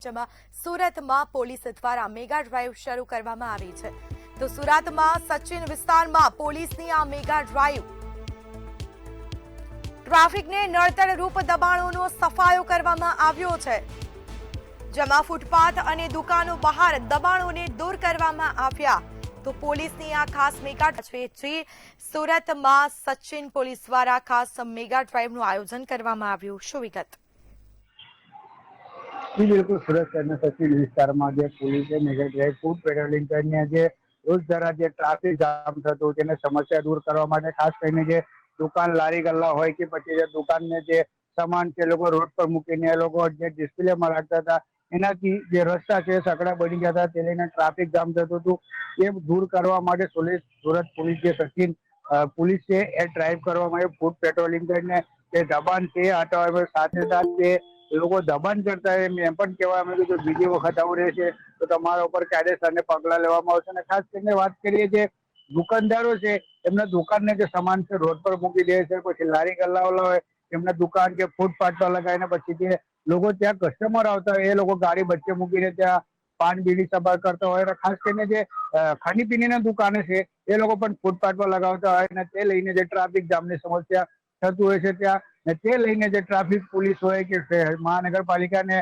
જેમાં સુરતમાં પોલીસ દ્વારા મેગા ડ્રાઈવ શરૂ કરવામાં આવી છે। તો સુરતમાં સચિન વિસ્તારમાં પોલીસની આ મેગા ડ્રાઈવ ટ્રાફિકને નડતરરૂપ દબાણોનો સફાયો કરવામાં આવ્યો છે, જેમાં ફૂટપાથ અને દુકાનો બહાર દબાણોને દૂર કરવામાં આવ્યા। તો પોલીસની આ ખાસ મેગા ડ્રાઈવ સુરતમાં સચિન પોલીસ દ્વારા ખાસ મેગા ડ્રાઈવનું આયોજન કરવામાં આવ્યું। શું વિગત? बिल्कुल सूरत शहर सचिन विस्तार में police mega drive food patrolling कर रोज दरा ट्राफिक जाम थतो समस्या दूर करने खास कर दुकान लारी गल्ला हो कि पीछे दुकान ने सामान से रोड पर मूकीने डिस्प्ले में रखता था एना रस्ता है सकड़ा बनी गया था ट्राफिक जाम थतुं हतुं ये दूर करने सूरत पुलिस सचिन पुलिस से ड्राइव करवामां फूड पेट्रोलिंग करने दबाण से हटावा साथ साथ लोग दबाण करता है एम पण कहेवामां आव्युं के बीजी वखत आवुं रहेशे तो तमारा उपर कायदेसरने पगला लेवामां आवशे। अने खास करीने वात करीए जे दुकानदारो छे एमना दुकानने जे सामान छे रोड पर मूकी दे छे, पछी लारी गल्लावाळा होय एमना दुकान के फूटपाथ पर लगावीने पछी जे लोको त्यां कस्टमर आवता होय ए लोको गाड़ी वच्चे मूकीने त्यां पान बीड़ी सभा करता होय। खास करीने जे खाણીપીણીના दुकाने छे ए लोको पण फूटपाथ पर लगावता होय अने ते लईने जे ट्राफिक जामनी समस्या थती होय छे त्यां ते लईने जे ट्राफिक पुलिस होय के महानगरपालिका ने